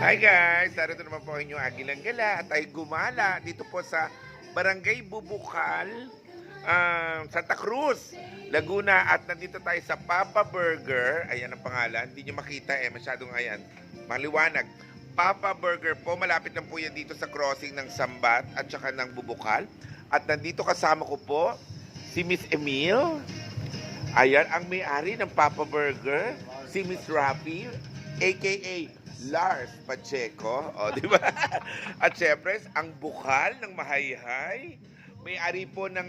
Hi guys! Narito naman po ang inyong Agilang Gala at ay gumala dito po sa Barangay Bubukal, Santa Cruz, Laguna. At nandito tayo sa Papa Burger. Ayan ang pangalan. Hindi nyo makita masyadong ayan. Maliwanag. Papa Burger po. Malapit lang po yan dito sa crossing ng Sambat at saka ng Bubukal. At nandito kasama ko po si Miss Emil. Ayan, ang may-ari ng Papa Burger, si Miss Rafi, aka Lars Pacheco, di ba? At syempre, ang bukal ng Mahayhay, may-ari po ng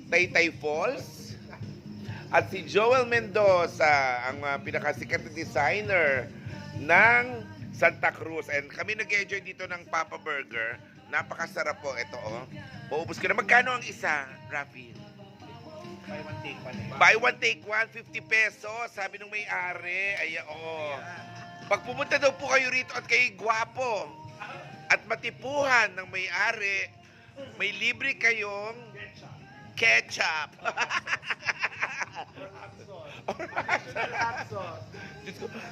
Taytay Falls, at si Joel Mendoza, ang pinakasikat na designer ng Santa Cruz. And kami nag-enjoy dito ng Papa Burger. Napakasarap po ito, Paubos ko na. Magkano ang isa, Rafi? Buy one, take one. Buy one, take one, 50 pesos. Sabi nung may-ari. Ayan, Pag pumunta daw po kayo rito at kayo gwapo at matipuhan ng may-ari, may libre kayong ketchup.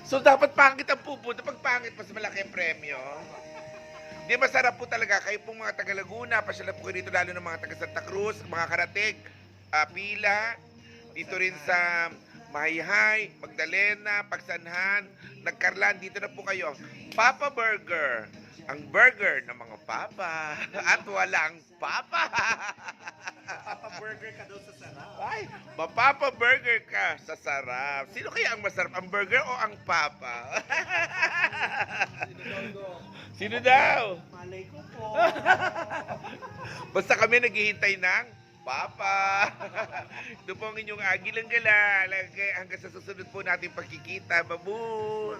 So dapat pangit ang pupunta. Pag pangit, mas malaki ang premyo. Hindi, masarap po talaga. Kayo pong mga taga Laguna, pasyala po kayo dito, lalo ng mga taga Santa Cruz, mga karatig, Pila, dito rin sa Mahayhay, Magdalena, Pagsanhan, Nagkarlan, dito na po kayo. Papa Burger, ang burger ng mga papa at walang papa. Papa burger ka daw sa sarap. Ay, mapapa burger ka sa sarap. Sino kaya ang masarap, ang burger o ang papa? Sino daw? Malay ko po. Basta kami naghihintay ng Papa. Ito po ang inyong Agilang Gala. Hanggang sa susunod po natin pagkikita. Babu!